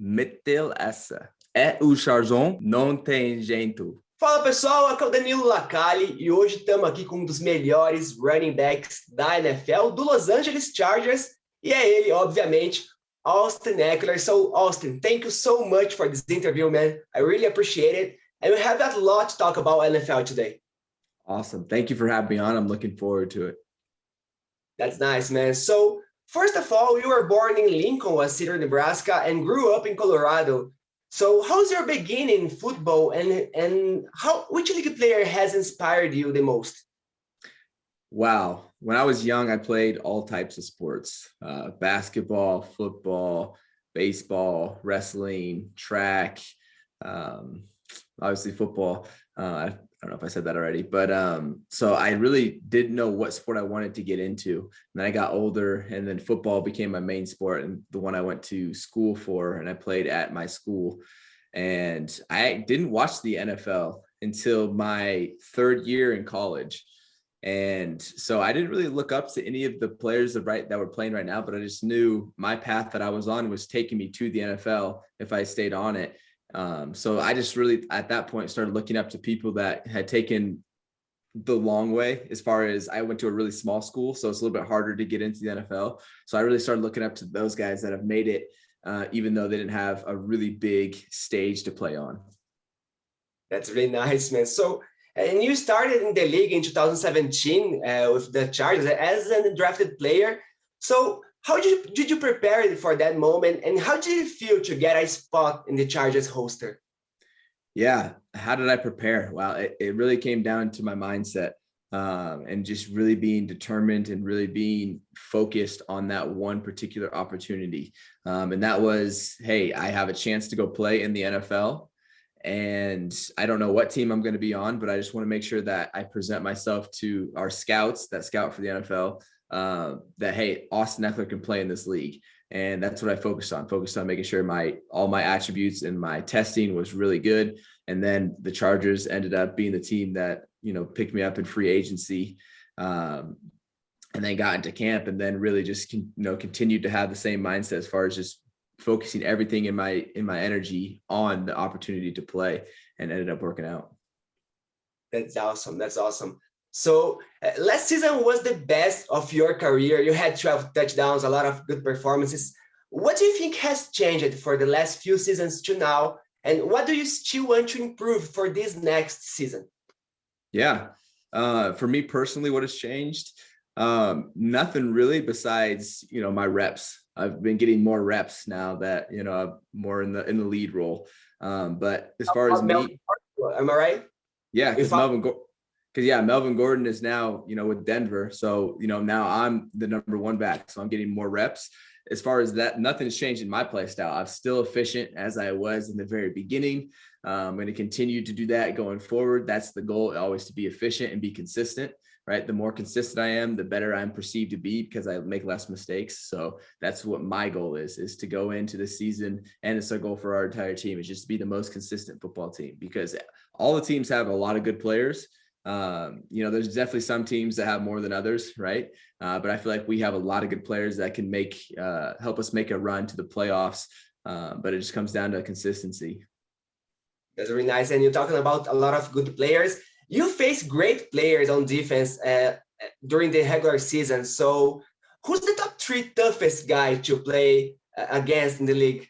meteu essa. É o Charzon, não tem jeito. Fala pessoal, aqui é o Danilo Lacalle e hoje estamos aqui com um dos melhores running backs da NFL, do Los Angeles Chargers, e é ele, obviamente, Austin Ekeler. So Austin, thank you so much for this interview, man. I really appreciate it. And we have a lot to talk about NFL today. Awesome. Thank you for having me on. I'm looking forward to it. That's nice, man. So first of all, you were born in Lincoln City, Nebraska, and grew up in Colorado. So how's your beginning in football, and which league player has inspired you the most? Wow. When I was young, I played all types of sports, basketball, football, baseball, wrestling, track, obviously football. I don't know if I said that already, but so I really didn't know what sport I wanted to get into. And then I got older, and then football became my main sport and the one I went to school for, and I played at my school. And I didn't watch the NFL until my third year in college. And so I didn't really look up to any of the players that were playing right now, but I just knew my path that I was on was taking me to the NFL if I stayed on it. So I just really, at that point, started looking up to people that had taken the long way. As far as I went to a really small school, so it's a little bit harder to get into the NFL. So I really started looking up to those guys that have made it, even though they didn't have a really big stage to play on. That's really nice, man. So, and you started in the league in 2017 with the Chargers as an undrafted player. So how did you prepare for that moment, and how did you feel to get a spot in the Chargers roster? Yeah, how did I prepare? Wow, it really came down to my mindset and just really being determined and really being focused on that one particular opportunity. And that was, hey, I have a chance to go play in the NFL. And I don't know what team I'm going to be on, but I just want to make sure that I present myself to our scouts that scout for the NFL, that, hey, Austin Ekeler can play in this league. And that's what I focused on making sure all my attributes and my testing was really good. And then the Chargers ended up being the team that, picked me up in free agency, and then got into camp, and then really just, continued to have the same mindset as far as just focusing everything in my energy on the opportunity to play, and ended up working out. That's awesome. So last season was the best of your career. You had 12 touchdowns, a lot of good performances. What do you think has changed for the last few seasons to now? And what do you still want to improve for this next season? Yeah. For me personally, what has changed? Nothing really besides, my reps. I've been getting more reps now that, I'm more in the lead role. But as far as me, am I right? Yeah, because Melvin Gordon is now, with Denver. So, now I'm the number one back. So I'm getting more reps. As far as that, nothing's changed in my play style. I'm still efficient as I was in the very beginning. I'm going to continue to do that going forward. That's the goal, always to be efficient and be consistent, right? The more consistent I am, the better I'm perceived to be because I make less mistakes. So that's what my goal is to go into the season. And it's a goal for our entire team, is just to be the most consistent football team, because all the teams have a lot of good players. There's definitely some teams that have more than others, right? But I feel like we have a lot of good players that can help us make a run to the playoffs. But it just comes down to consistency. That's really nice. And you're talking about a lot of good players. You face great players on defense during the regular season. So who's the top 3 toughest guy to play against in the league?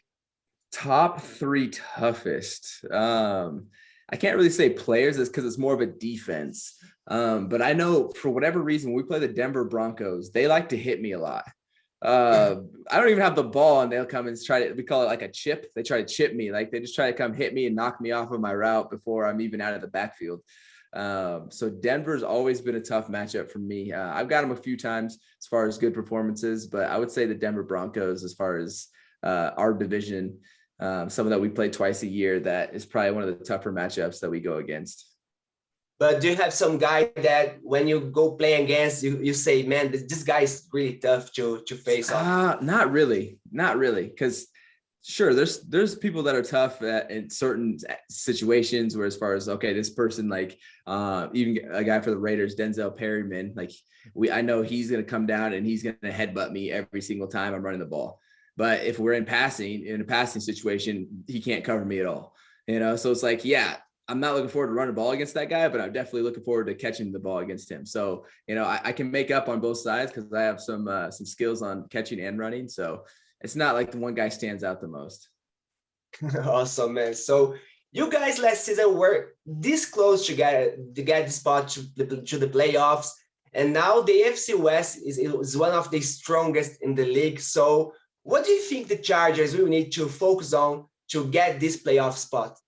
Top 3 toughest. I can't really say players, because it's more of a defense. But I know for whatever reason, when we play the Denver Broncos, they like to hit me a lot. I don't even have the ball, and they'll come and we call it like a chip. They try to chip me. Like they just try to come hit me and knock me off of my route before I'm even out of the backfield. So Denver's always been a tough matchup for me. I've got them a few times as far as good performances, but I would say the Denver Broncos, as far as our division, some of that we play twice a year, that is probably one of the tougher matchups that we go against. But do you have some guy that when you go play against, you say, man, this guy is really tough to face off? Not really. Because sure, there's people that are tough in certain situations where, as far as, okay, this person, like even a guy for the Raiders, Denzel Perryman, like I know he's going to come down and he's going to headbutt me every single time I'm running the ball. But if we're in a passing situation, he can't cover me at all. So it's like, yeah, I'm not looking forward to running the ball against that guy, but I'm definitely looking forward to catching the ball against him. So, I can make up on both sides because I have some skills on catching and running. So it's not like the one guy stands out the most. Awesome, man. So you guys last season were this close to get the spot to the playoffs. And now the AFC West is one of the strongest in the league. So what do you think the Chargers will need to focus on to get this playoff spot?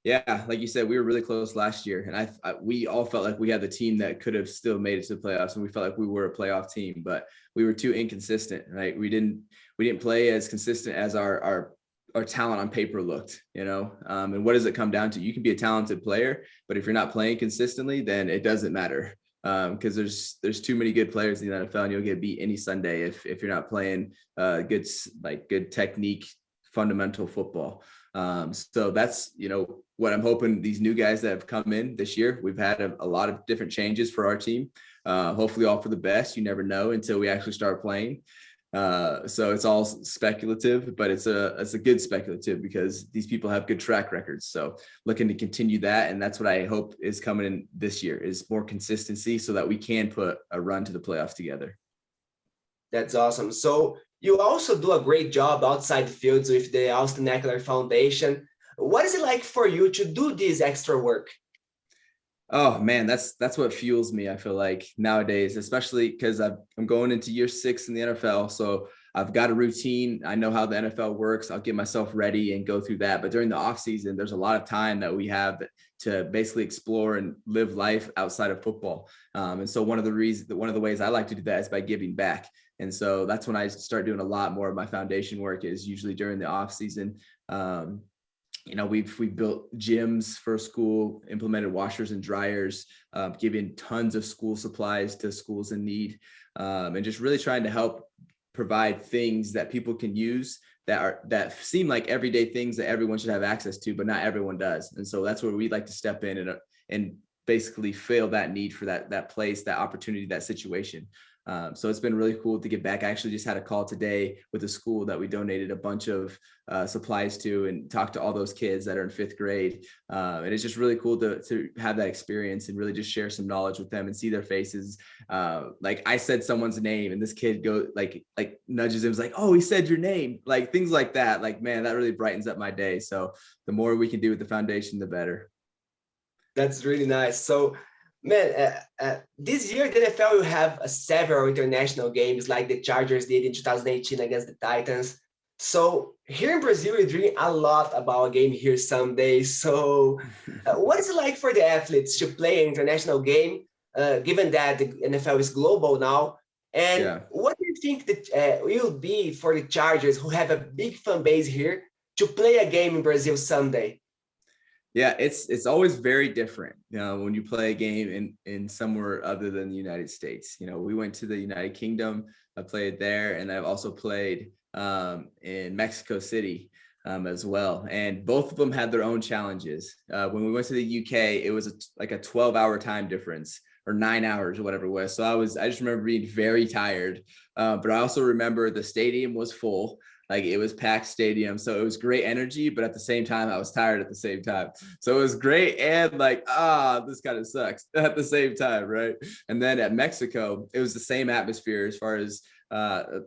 Yeah, like you said, we were really close last year, and we all felt like we had the team that could have still made it to the playoffs, and we felt like we were a playoff team, but we were too inconsistent, right? We didn't play as consistent as our talent on paper looked, and what does it come down to? You can be a talented player, but if you're not playing consistently, then it doesn't matter, because there's too many good players in the NFL, and you'll get beat any Sunday if you're not playing good technique, fundamental football. So that's, what I'm hoping these new guys that have come in this year, we've had a lot of different changes for our team, hopefully all for the best. You never know until we actually start playing. So it's all speculative, but it's a good speculative because these people have good track records. So looking to continue that. And that's what I hope is coming in this year is more consistency so that we can put a run to the playoffs together. That's awesome. So you also do a great job outside the fields with the Austin Ekeler Foundation. What is it like for you to do this extra work? Oh man, that's what fuels me. I feel like nowadays, especially because I'm going into year 6 in the NFL. So I've got a routine. I know how the NFL works. I'll get myself ready and go through that. But during the off season, there's a lot of time that we have to basically explore and live life outside of football. And so one of the ways I like to do that is by giving back. And so that's when I start doing a lot more of my foundation work is usually during the off season. We've built gyms for school, implemented washers and dryers, giving tons of school supplies to schools in need, and just really trying to help provide things that people can use that seem like everyday things that everyone should have access to, but not everyone does. And so that's where we'd like to step in and basically fill that need for that place, that opportunity, that situation. So it's been really cool to get back. I actually just had a call today with a school that we donated a bunch of supplies to and talk to all those kids that are in 5th grade. And it's just really cool to have that experience and really just share some knowledge with them and see their faces. Like I said someone's name and this kid like nudges him, like, oh, he said your name, like things like that. Like, man, that really brightens up my day. So the more we can do with the foundation, the better. That's really nice. So man, this year the NFL will have several international games like the Chargers did in 2018 against the Titans. So here in Brazil, we're doing a lot about a game here someday. So what is it like for the athletes to play an international game, given that the NFL is global now? And what do you think that will be for the Chargers, who have a big fan base here, to play a game in Brazil someday? Yeah, it's always very different, when you play a game in somewhere other than the United States. We went to the United Kingdom, I played there, and I've also played in Mexico City as well. And both of them had their own challenges. When we went to the UK, it was like a 12-hour time difference or 9 hours or whatever it was. So I just remember being very tired, but I also remember the stadium was full. Like it was packed stadium. So it was great energy, but at the same time, I was tired at the same time. So it was great. And like, this kind of sucks at the same time. Right. And then at Mexico, it was the same atmosphere as far as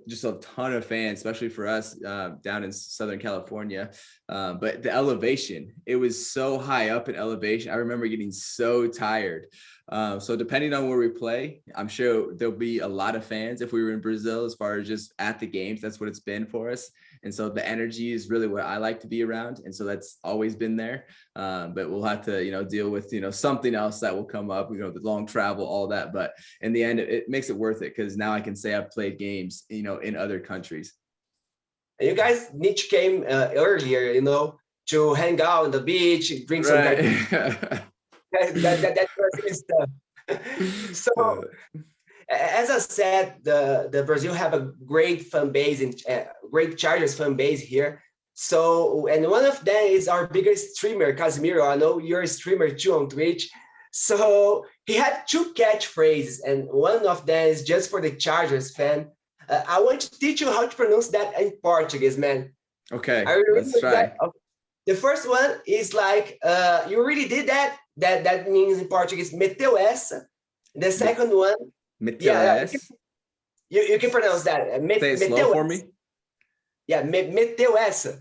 just a ton of fans, especially for us down in Southern California. But the elevation, it was so high up in elevation. I remember getting so tired. So depending on where we play, I'm sure there'll be a lot of fans if we were in Brazil, as far as just at the games. That's what it's been for us. And so the energy is really what I like to be around. And so that's always been there. But we'll have to, deal with, something else that will come up, the long travel, all that. But in the end, it makes it worth it because now I can say I've played games, in other countries. You guys need to came earlier, to hang out on the beach, drink some that's stuff. So, as I said, the Brazil have a great fan base and great Chargers fan base here. So, and one of them is our biggest streamer, Casimiro. I know you're a streamer too on Twitch. So he had 2 catchphrases, and one of them is just for the Chargers fan. I want to teach you how to pronounce that in Portuguese, man. Okay, Are you ready let's for try. that? Okay. The first one is like, you already did that. That means in Portuguese, meteu essa. The second one, Meteu essa. you can pronounce that. Say it slow for me. Yeah, meteu essa.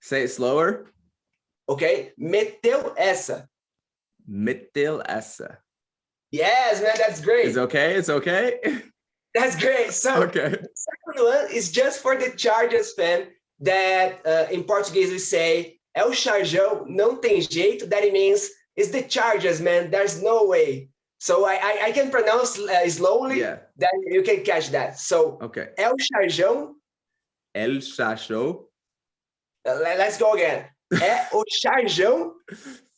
Say it slower. Okay, meteu essa. Meteu essa. Yes, man, that's great. It's okay. It's okay. That's great. So Okay. the second one is just for the Chargers fan that in Portuguese we say é o Charjão, não tem jeito. That it means it's the Chargers, man. There's no way. So I can pronounce slowly. Yeah. Then you can catch that. So Okay. é o Charjão. El Chacho. Let's go again. É o Charjão.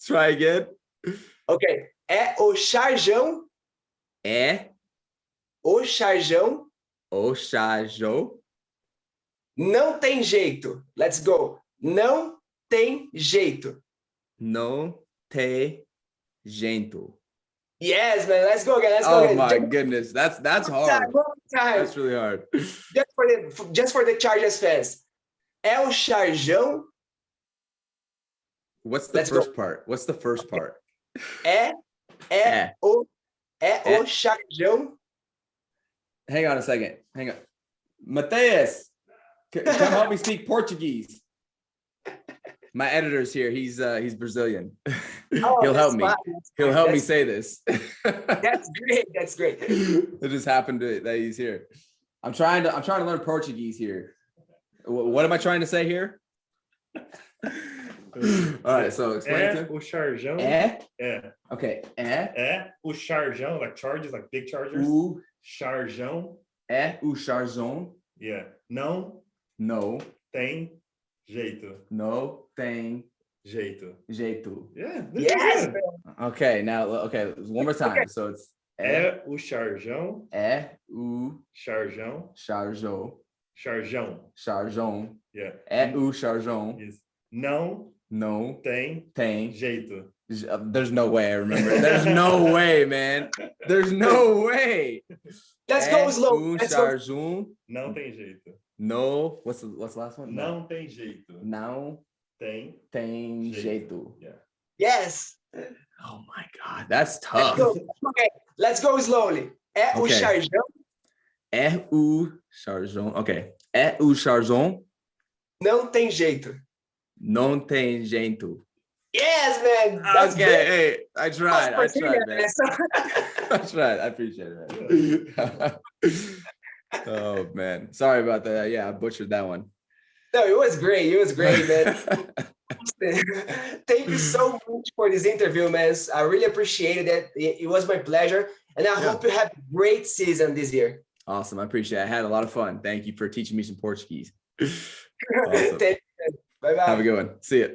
Try again. Okay. É o Charjão. É O Charjão. o Chajo. Não tem jeito. Let's go. Não tem jeito. Não tem jeito. Yes, man. Let's go again. Let's go Oh again. my goodness. That's hard. One time. That's really hard. Just for the Chargers fans. É o Charjão. What's the Let's first go. part? What's the first part? É o Charjão. Hang on a second. Hang on. Mateus, come help me speak Portuguese. My editor's here. He's Brazilian. Oh, He'll help that's me. fine. He'll help me say this. That's great. That's great. It just happened that he's here. I'm trying to learn Portuguese here. What am I trying to say here? All right, so explain to o Charjão. É. Okay. É o Charjão, like charges, like big chargers. o Charjão. É o Charzão. Yeah. Não tem jeito. Não tem Jeito. jeito. Yeah. Yes. Yeah. Okay, one more time. So it's É o Charjão. É o Charjão. Charzão. Charjão. Yeah. É o Charzão. Yes. Não tem jeito. There's no way I remember it. There's no way, man. There's no way. Let's go slow. Let's go. Charzão. Não tem jeito. No, what's the last one? Não tem jeito. Não Tem jeito. Yeah. Yes. Oh my God, that's Let's tough. go. Okay, let's go slowly. É o Okay. Charjão. É o Charzão. Okay. É o Charzão. Não tem jeito. Não tem jeito. Yes, man. That's Okay, great. hey, I tried, man. So- I tried. I appreciate it, man. Oh man, sorry about that. Yeah, I butchered that one. No, it was great. It was great, man. Thank you so much for this interview, man. I really appreciated it. It was my pleasure. And I hope you have a great season this year. Awesome. I appreciate it. I had a lot of fun. Thank you for teaching me some Portuguese. Awesome. Thank you. Bye-bye. Have a good one. See ya.